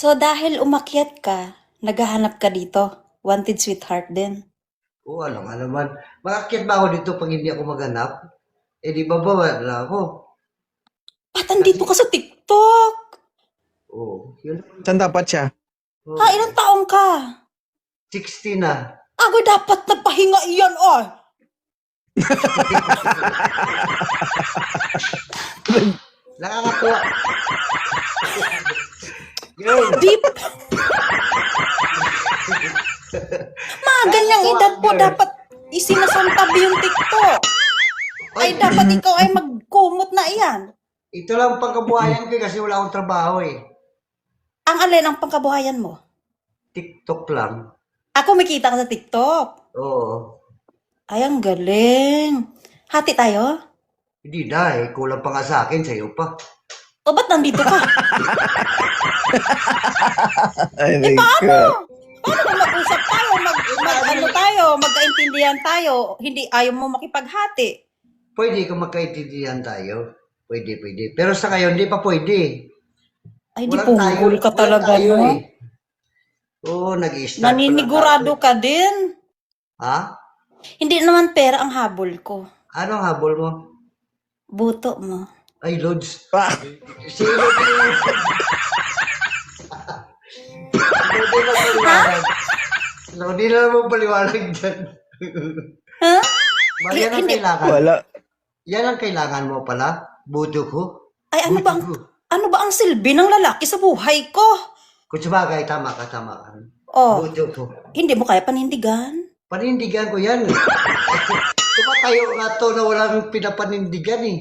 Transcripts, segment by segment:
So dahil umakyat ka, naghahanap ka dito. Wanted sweetheart din. Oo, alam nga naman. Maakyat ba ako dito pag hindi ako maghanap? Eh, di ba bawal na ako? Ba't andito Kasi, ka sa TikTok? oo, yun. Saan dapat siya? Ha, Oo, ilang taong ka? 60 na. Ako dapat nagpahinga iyan, oh. Nakakatuwa. Yun. Deep. Mga ganyang Nakakatuwa, edad po, girl. dapat isinasantabi yung TikTok. Ay, Ay, dapat ikaw ay magkumot na iyan. ito lang pangkabuhayan ko kasi wala akong trabaho eh. Ang alin ang pangkabuhayan mo? TikTok lang. Ako makita ka sa TikTok. Oo. Ay, ang galing. Hati tayo? Hindi na eh. Kulang pa nga sa akin, sa'yo pa. O, ba't nandito ka? Ay, my Paano? God. Paano kung mag-usap tayo, ano tayo, magkaintindihan tayo, hindi ayaw mo makipaghati? Pwede kung magkaintindihan tayo. Pwede, pwede. Pero sa ngayon, di pa pwede. Ay, di punggol ka talaga, tayo no? eh. Oo, nag-i-start pa lang Naninigurado tayo. ka din. Ha? Hindi naman pera ang habol ko. Anong habol mo? Buto mo. Ay, Lods. Ah, Si Lodi na paliwanag. Lodi na naman paliwanag dyan. Ha? Ba, yan ang Hindi. kailangan. wala. Yan ang kailangan mo pala. Buto ko. Ay, Buto ko. ano ba ang silbi ng lalaki sa buhay ko? Kung sabagay, tama ka, tama ka. Oh, Buto ko. hindi mo kaya panindigan? Panindigan ko yan. Tumatayo nga to na walang pinapanindigan eh.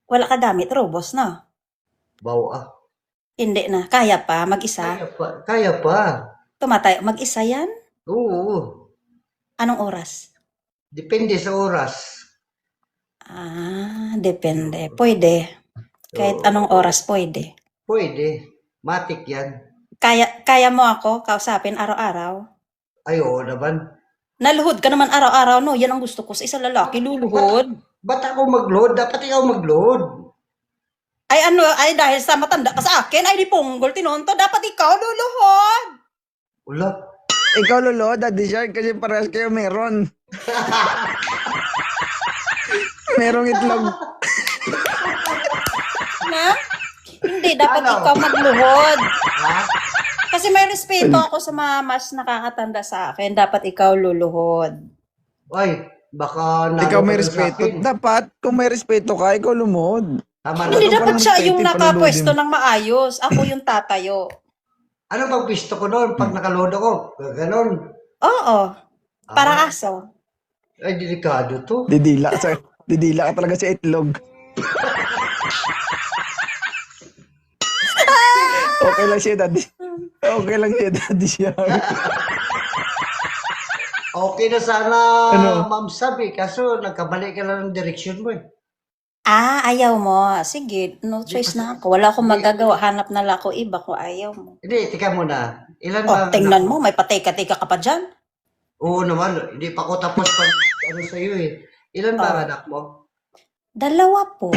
Wala ka gamit, robos na. Bawa ah. Hindi na. Kaya pa, mag-isa. Kaya pa. Kaya pa. Tumatay, mag-isa yan? Oo. Anong oras? Depende sa oras. Ah, depende. Pwede. Kahit Oo. anong oras pwede. Pwede. Matik yan. Kaya mo ako kausapin araw-araw? Ay, oo naman. Naluhod ka naman araw-araw, no? Yan ang gusto ko sa isang lalaki, luluhod. Ba't ako mag-load? Dapat ikaw mag-load. Ay ano, ay dahil sa matanda ka sa akin, ay di punggol tinonto, dapat ikaw luluhod. Wala. Ikaw, Lolo, Daddy Shark, kasi parehas kayo meron. Merong itlog. Na? Hindi, dapat Ano? ikaw magluhod. Ha? Kasi may respeto ako sa mga mas nakakatanda sa akin, dapat ikaw luluhod. Ay, baka Ikaw may ka na sa respeto. akin. Dapat, kung may respeto ka, ikaw lumod. Tama na. Hindi, Ano dapat palang siya respeto yung yung nakapwesto paluludin? ng maayos. Ako yung tatayo. Ano bang pisto ko noon pag nakaload ako? Ganon. Oo, para Ah, aso. ay, delikado to. Didila ka talaga sa itlog. Okay lang siya, Daddy. Okay lang siya, Daddy Shark. Okay na sana, Ano? Ma'am Sabi. Kaso, nagkabalik ka lang ng direksyon mo eh. Ah, ayaw mo. Sige, no choice na ako. Wala akong magagawa. Hanap na lang ako iba kung ayaw mo. Hindi, tika muna. Ilan Oh, ba? tingnan mo, may pateka-teka ka pa dyan. Oo naman. Hindi pa ako tapos pag ano sa'yo eh. Ilan ba ang anak mo? Dalawa po.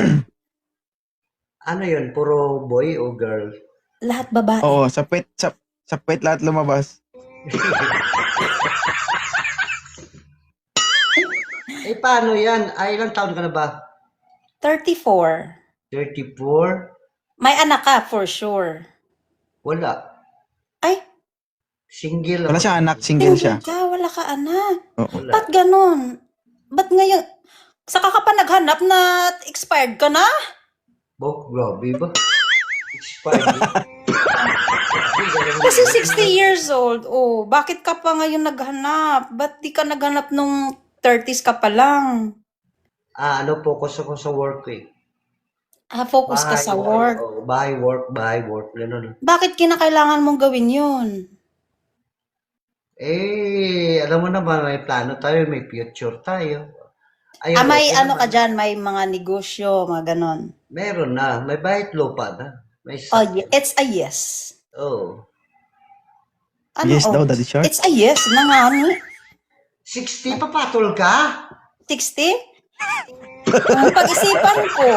Ano yun? Puro boy o girl? Lahat babae. Oo, sa pet lahat lumabas. Eh, paano yan? Ay, ilang taon ka na ba? 34. 34? May anak ka, for sure. Wala. Ay, Single Wala ako. siya anak, single siya. single ka, wala ka anak. Oo. Wala. Ba't ganun? Ba't ngayon, saka ka pa naghanap na expired ka na? Bo, grabe ba? Expired. Kasi 60 years old. Oh, bakit ka pa ngayon naghanap? Ba't di ka naghanap nung 30s ka pa lang? Ano, focus ako sa work eh. Ah, focus ka sa work. Oh, bahay, work, gano'n. Bakit kinakailangan mong gawin yun? Eh, alam mo naman, may plano tayo, may future tayo. Ayun, Ah, may okay ano naman. ka dyan, may mga negosyo, mga ganon. Meron na, may bahay at lupa na. May Oh, sakit. it's a yes. Oh. Ano, Yes oh? daw, Daddy Shark. It's a yes na nga, ano? 60, papatol ka? 60? Ang pag-isipan ko.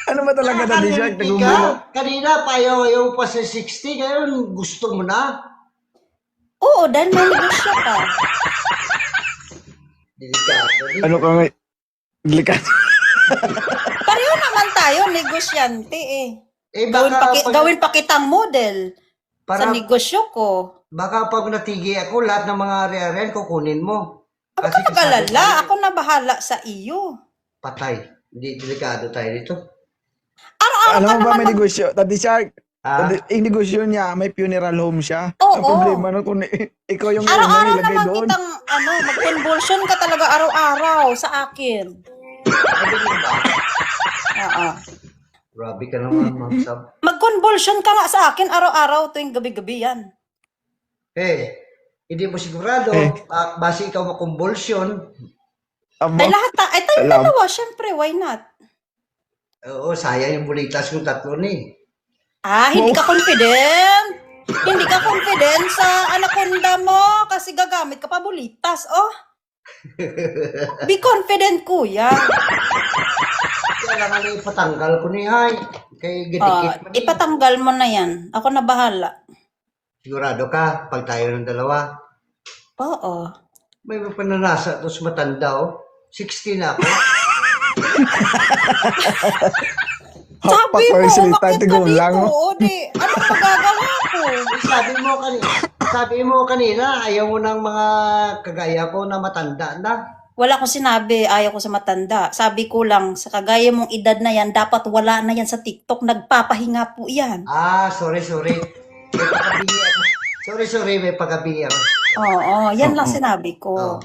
Ano ba talaga, Daddy Shark? Nakaliliti ka? Kanina, payaw-ayaw pa sa 60. Ngayon, gusto mo na? Oo, dahil may negosyo ka. Delikado. Ano ka nga? Delikado. Pareho naman tayo, negosyante eh. Eh, baka, Gawin pa kitang model sa para, negosyo ko. baka pag natigi ako, lahat ng mga ari-arian kukunin mo. Ako Kasi ka mag-alala, ako na bahala sa iyo. patay. Hindi, delikado tayo dito. Araw-araw Alam ka mo ba naman may negosyo? Daddy Shark, Ah, yung negosyo niya, may funeral home siya. Oo. Ang problema nun kung ikaw yung araw-araw unang ilagay naman doon. kitang mag-convulsion ka talaga araw-araw sa akin. sabi mo ba? Oo. Grabe ka naman, Ma'am Sab. Mag-convulsion ka nga sa akin araw-araw tuwing gabi-gabi yan. Eh, hindi mo sigurado, base ikaw makumbulsyon. Aba, Ay lahat ay tayong Alam. dalawa, syempre, why not? Oo, sayang yung bulitas kong tatlo ni. Hindi ka confident. Hindi ka confident sa anaconda mo kasi gagamit ka pa bulitas, oh. Be confident, kuya. Kailangan na ipatanggal ko ni Hay. Kay gidikit mo ni. Ipatanggal mo na yan. Ako na bahala. Sigurado ka, pag tayo ng dalawa. Oo. May pananasa to sa matanda, oh. 60 na ako. Sabi mo, Pag-salita, umakit ka tigong dito. lang, oh. O, di, anong magagawa ko? Sabi mo kanina, ayaw mo ng mga kagaya ko na matanda na. Wala akong sinabi, ayaw ko sa matanda. Sabi ko lang, sa kagaya mong edad na yan, dapat wala na yan sa TikTok. Nagpapahinga po yan. Ah, sorry. May pagkabingi ako. Sorry, may pagkabingi ako. Oo, yan lang sinabi ko. Oh.